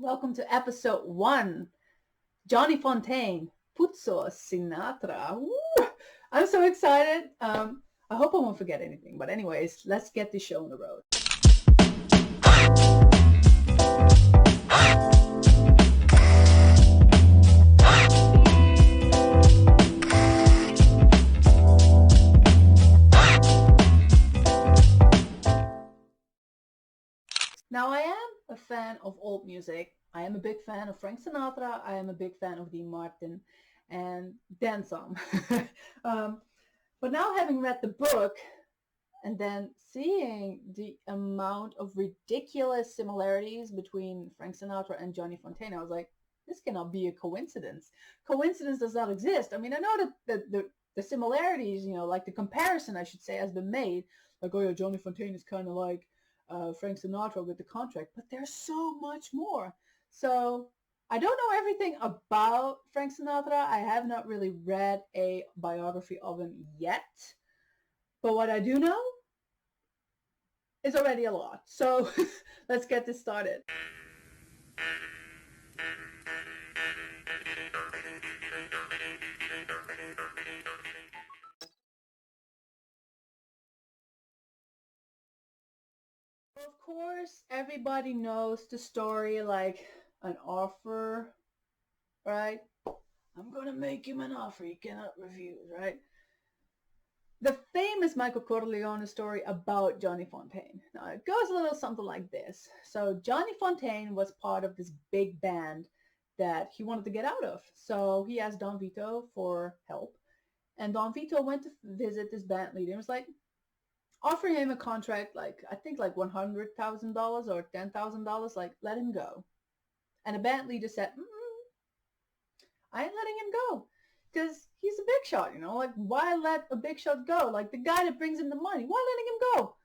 Welcome to episode 1. Johnny Fontane, Puzo, Sinatra. Woo! I'm so excited. I hope I won't forget anything. But anyways, let's get this show on the road. Now, I am a fan of old music. I am a big fan of Frank Sinatra. I am a big fan of Dean Martin, and then some. um, but now, having read the book and then seeing the amount of ridiculous similarities between Frank Sinatra and Johnny Fontane, I was like, this cannot be a coincidence. Coincidence does not exist. I mean, I know that the similarities, like the comparison, I should say, has been made. Like, oh yeah, Johnny Fontane is kind of like Frank Sinatra with the contract, but there's so much more. So I don't know everything about Frank Sinatra. I have not really read a biography of him yet. But what I do know is already a lot. So let's get this started. Of course, everybody knows the story like an offer, right? I'm going to make him an offer he cannot refuse, right? The famous Michael Corleone story about Johnny Fontane. Now, it goes a little something like this. So Johnny Fontane was part of this big band that he wanted to get out of. So he asked Don Vito for help. And Don Vito went to visit this band leader and was like, offer him a contract, like, I think like $100,000 or $10,000, like, let him go. And the band leader said, I ain't letting him go. Because he's a big shot, like, why let a big shot go? Like, the guy that brings in the money, why letting him go?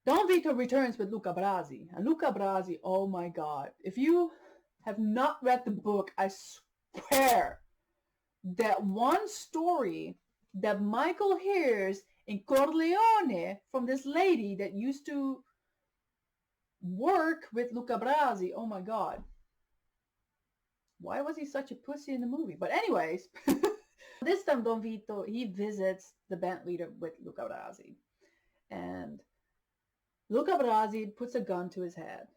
Don Vito returns with Luca Brasi. And Luca Brasi, oh my God. If you have not read the book, I swear that one story that Michael hears in Corleone from this lady that used to work with Luca Brasi, oh my God. Why was he such a pussy in the movie? But anyways, this time Don Vito, he visits the band leader with Luca Brasi. And Luca Brasi puts a gun to his head.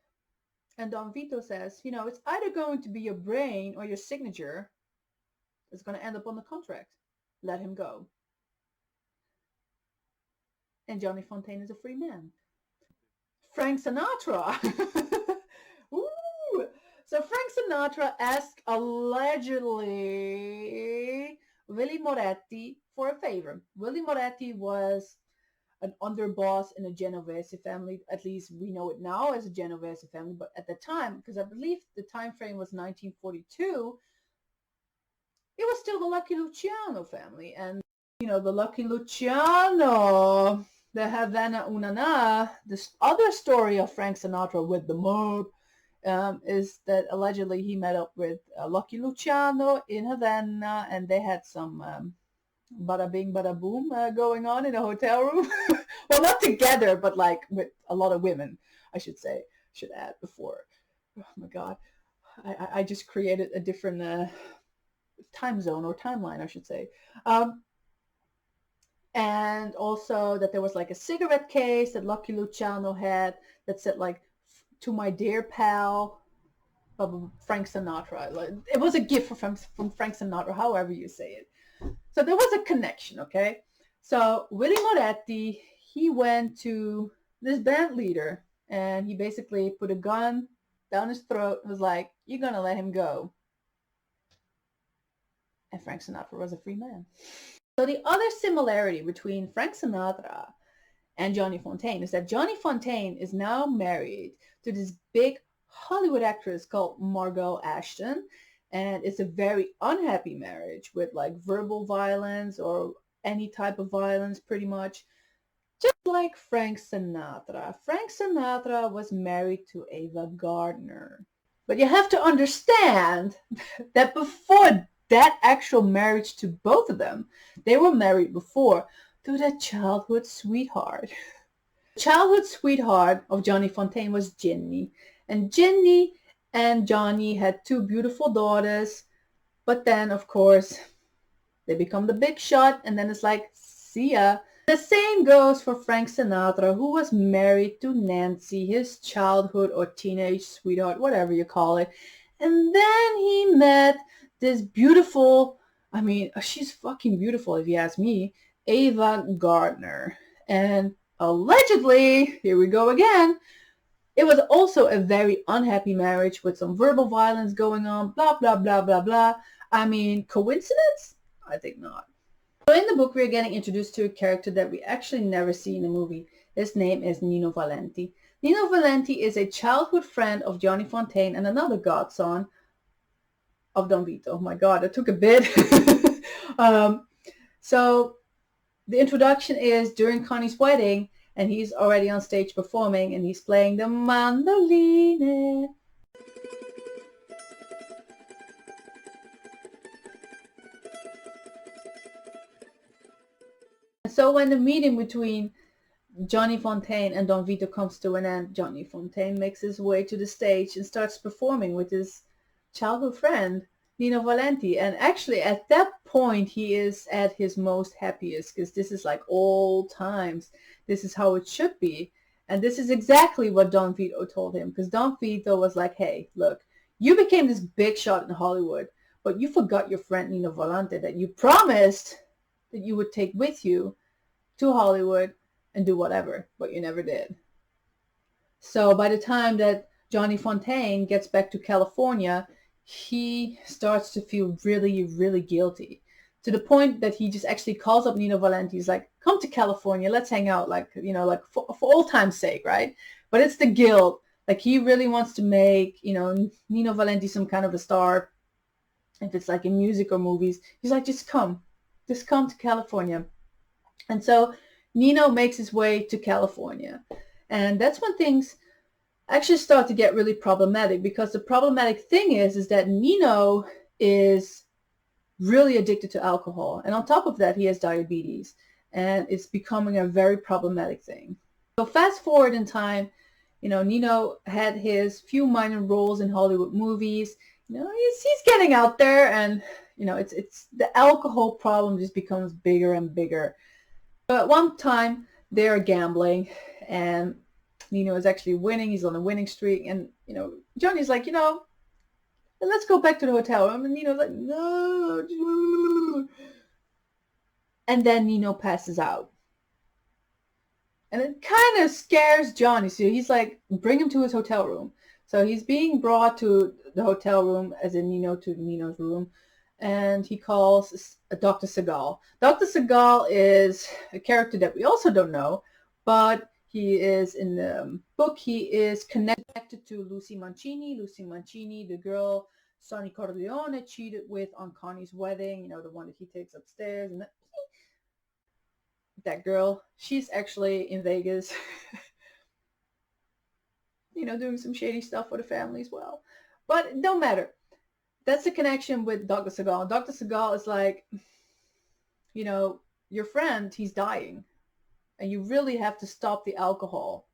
And Don Vito says, it's either going to be your brain or your signature that's going to end up on the contract. Let him go. And Johnny Fontane is a free man. Frank Sinatra. Ooh. So Frank Sinatra asked allegedly Willie Moretti for a favor. Willie Moretti was an underboss in a Genovese family. At least we know it now as a Genovese family. But at the time, because I believe the time frame was 1942, it was still the Lucky Luciano family. And, the Lucky Luciano, the Havana Unana, this other story of Frank Sinatra with the mob, is that allegedly he met up with Lucky Luciano in Havana, and they had some bada bing bada boom going on in a hotel room. Well, not together, but like with a lot of women, I should say. Should add before. Oh my God, I just created a different time zone or timeline, I should say. And also that there was like a cigarette case that Lucky Luciano had that said like, to my dear pal, Frank Sinatra. It was a gift from Frank Sinatra, however you say it. So there was a connection, okay? So Willie Moretti, he went to this band leader and he basically put a gun down his throat and was like, you're going to let him go. And Frank Sinatra was a free man. So the other similarity between Frank Sinatra and Johnny Fontane is that Johnny Fontane is now married to this big Hollywood actress called Margot Ashton. And it's a very unhappy marriage with like verbal violence or any type of violence pretty much. Just like Frank Sinatra. Frank Sinatra was married to Ava Gardner. But you have to understand that before that actual marriage to both of them, they were married before to their childhood sweetheart. Childhood sweetheart of Johnny Fontane was Ginny. And Ginny and Johnny had two beautiful daughters. But then, of course, they become the big shot, and then it's like, see ya. The same goes for Frank Sinatra, who was married to Nancy, his childhood or teenage sweetheart, whatever you call it. And then he met this beautiful, I mean, she's fucking beautiful if you ask me, Ava Gardner. And allegedly, here we go again, it was also a very unhappy marriage with some verbal violence going on, blah, blah, blah, blah, blah. I mean, coincidence? I think not. So in the book, we're getting introduced to a character that we actually never see in the movie. His name is Nino Valenti. Nino Valenti is a childhood friend of Johnny Fontane and another godson of Don Vito. Oh my God, it took a bit. So the introduction is during Connie's wedding, and he's already on stage performing, and he's playing the mandoline. So when the meeting between Johnny Fontane and Don Vito comes to an end, Johnny Fontane makes his way to the stage and starts performing with his childhood friend, Nino Valenti. And actually at that point, he is at his most happiest, because this is like old times. This is how it should be. And this is exactly what Don Vito told him, because Don Vito was like, hey, look, you became this big shot in Hollywood, but you forgot your friend Nino Valenti that you promised that you would take with you to Hollywood and do whatever, but you never did. So by the time that Johnny Fontane gets back to California, he starts to feel really, really guilty, to the point that he just actually calls up Nino Valenti. He's like, come to California, let's hang out, like, you know, like for old time's sake, right? But it's the guilt. Like, he really wants to make, you know, Nino Valenti some kind of a star. If it's like in music or movies, he's like, just come to California. And so Nino makes his way to California. And that's when things actually start to get really problematic, because the problematic thing is that Nino is really addicted to alcohol. And on top of that, he has diabetes. And it's becoming a very problematic thing. So fast forward in time, you know, Nino had his few minor roles in Hollywood movies. You know, he's getting out there, and, you know, it's the alcohol problem just becomes bigger and bigger. But at one time, they're gambling, and Nino is actually winning. He's on a winning streak. And, you know, Johnny's like, you know, let's go back to the hotel room. And Nino's like, no. And then Nino passes out. And it kind of scares Johnny. So he's like, bring him to his hotel room. So he's being brought to the hotel room, as in Nino, to Nino's room. And he calls Dr. Segal. Dr. Segal is a character that we also don't know, but he is in the book. He is connected to Lucy Mancini. Lucy Mancini, the girl Sonny Corleone cheated with on Connie's wedding, you know, the one that he takes upstairs. And that girl, she's actually in Vegas, you know, doing some shady stuff for the family as well. But it don't matter. That's the connection with Dr. Segal. Dr. Segal is like, you know, your friend, he's dying, and you really have to stop the alcohol.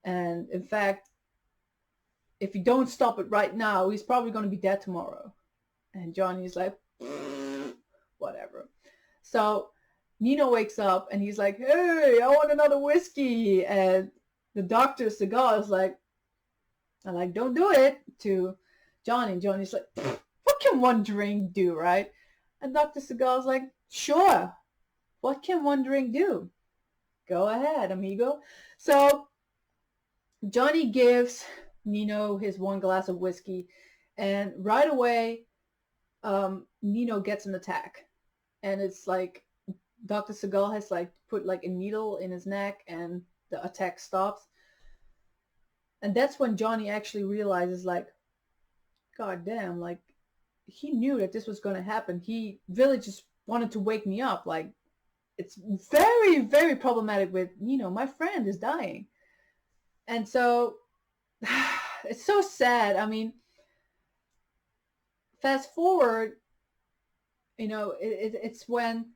And in fact, if you don't stop it right now, he's probably going to be dead tomorrow. And Johnny's like, whatever. So Nino wakes up, and he's like, hey, I want another whiskey. And the Dr. Segal is like, don't do it, to Johnny. And Johnny's like, what can one drink do, right? And Dr. Segal's like, sure. What can one drink do? Go ahead, amigo. So Johnny gives Nino his one glass of whiskey, and right away, Nino gets an attack. And it's like Dr. Segal has like put like a needle in his neck, and the attack stops. And that's when Johnny actually realizes, like, God damn, like, he knew that this was going to happen. He really just wanted to wake me up. Like, it's very, very problematic with, you know, my friend is dying. And so it's so sad. I mean, fast forward, you know, it's when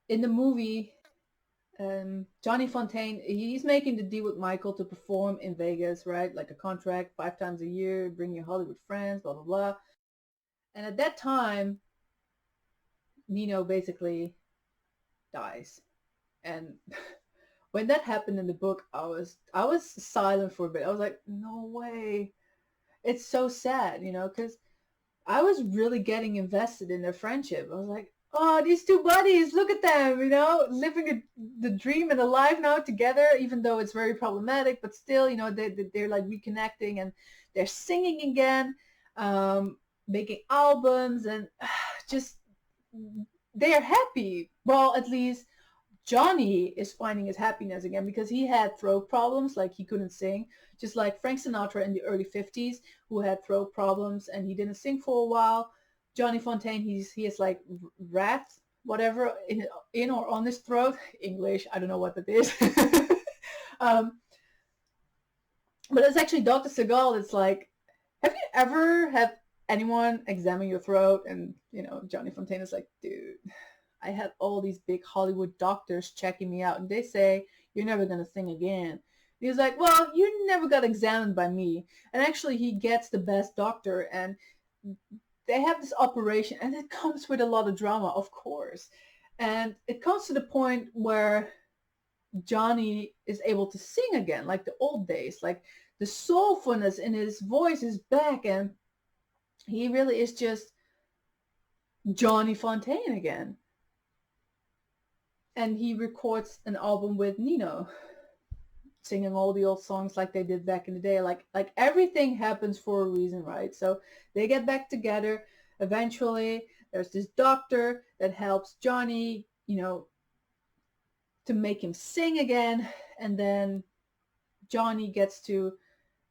in the movie, Johnny Fontane, he's making the deal with Michael to perform in Vegas, right? Like a contract, 5 times a year, bring your Hollywood friends, blah, blah, blah. And at that time, Nino basically dies. And when that happened in the book, I was silent for a bit. I was like, no way. It's so sad, because I was really getting invested in their friendship. I was like, oh, these two buddies, look at them, living the dream and the life now together, even though it's very problematic, but still, they're like reconnecting and they're singing again, making albums, and just they're happy. Well, at least Johnny is finding his happiness again because he had throat problems, like he couldn't sing, just like Frank Sinatra in the early 50s, who had throat problems and he didn't sing for a while. Johnny Fontane, he has like rat, whatever, in or on his throat. English, I don't know what that is. But it's actually Dr. Segal. It's like, have you ever had anyone examine your throat? And, Johnny Fontane is like, dude, I had all these big Hollywood doctors checking me out, and they say, you're never going to sing again. And he was like, well, you never got examined by me. And actually, he gets the best doctor, and they have this operation, and it comes with a lot of drama, of course. And it comes to the point where Johnny is able to sing again, like the old days. Like the soulfulness in his voice is back, and he really is just Johnny Fontane again. And he records an album with Nino, singing all the old songs like they did back in the day. Like everything happens for a reason, right? So they get back together. Eventually, there's this doctor that helps Johnny, to make him sing again. And then Johnny gets to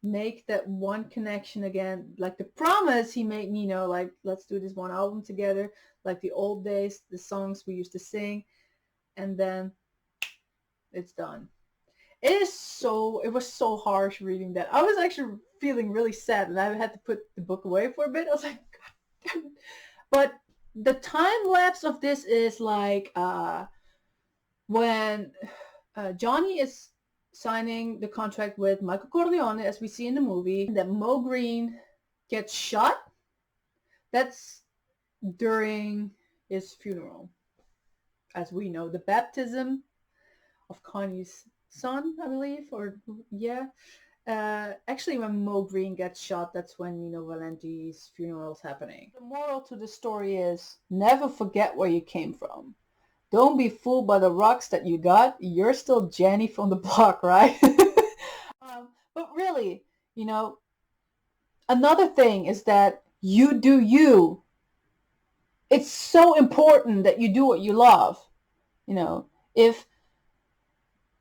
make that one connection again, like the promise he made Nino, like, let's do this one album together, like the old days, the songs we used to sing. And then it's done. It was so harsh reading that. I was actually feeling really sad, and I had to put the book away for a bit. I was like, God damn it. But the time lapse of this is like when Johnny is signing the contract with Michael Corleone, as we see in the movie, that Mo Green gets shot. That's during his funeral. As we know, the baptism of Connie's son, I believe, or yeah. Actually, when Mo Green gets shot, that's when Nino Valenti's funeral is happening. The moral to the story is never forget where you came from. Don't be fooled by the rocks that you got. You're still Jenny from the block, right? But really, another thing is that you do you. It's so important that you do what you love. If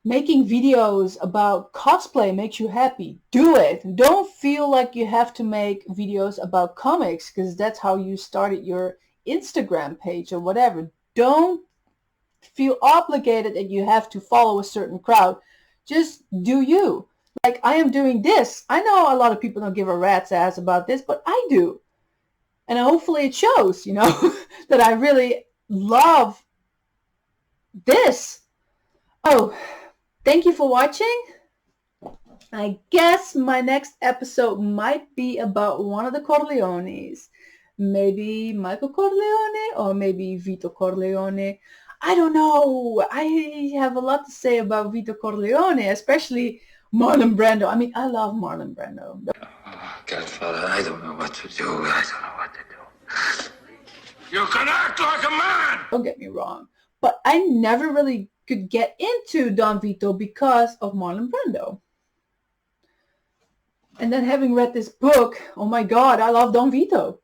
making videos about cosplay makes you happy, do it. Don't feel like you have to make videos about comics because that's how you started your Instagram page or whatever. Don't feel obligated that you have to follow a certain crowd. Just do you. Like I am doing this. I know a lot of people don't give a rat's ass about this, but I do. And hopefully it shows, that I really love this. Oh, thank you for watching. I guess my next episode might be about one of the Corleones. Maybe Michael Corleone or maybe Vito Corleone. I don't know. I have a lot to say about Vito Corleone, especially Marlon Brando. I mean, I love Marlon Brando. Oh, Godfather, I don't know what to do. I don't know what to do. You can act like a man! Don't get me wrong. But I never really could get into Don Vito because of Marlon Brando. And then having read this book, oh my God, I love Don Vito.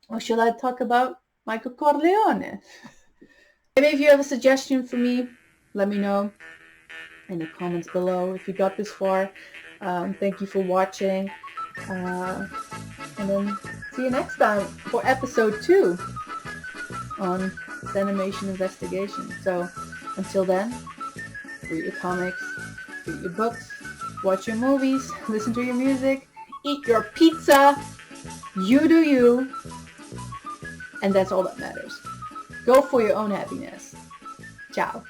Or should I talk about Michael Corleone? Maybe if you have a suggestion for me, let me know in the comments below if you got this far. Thank you for watching. And then see you next time for episode 2 on animation investigation. So until then, read your comics, read your books, watch your movies, listen to your music, eat your pizza. You do you. And that's all that matters. Go for your own happiness. Ciao.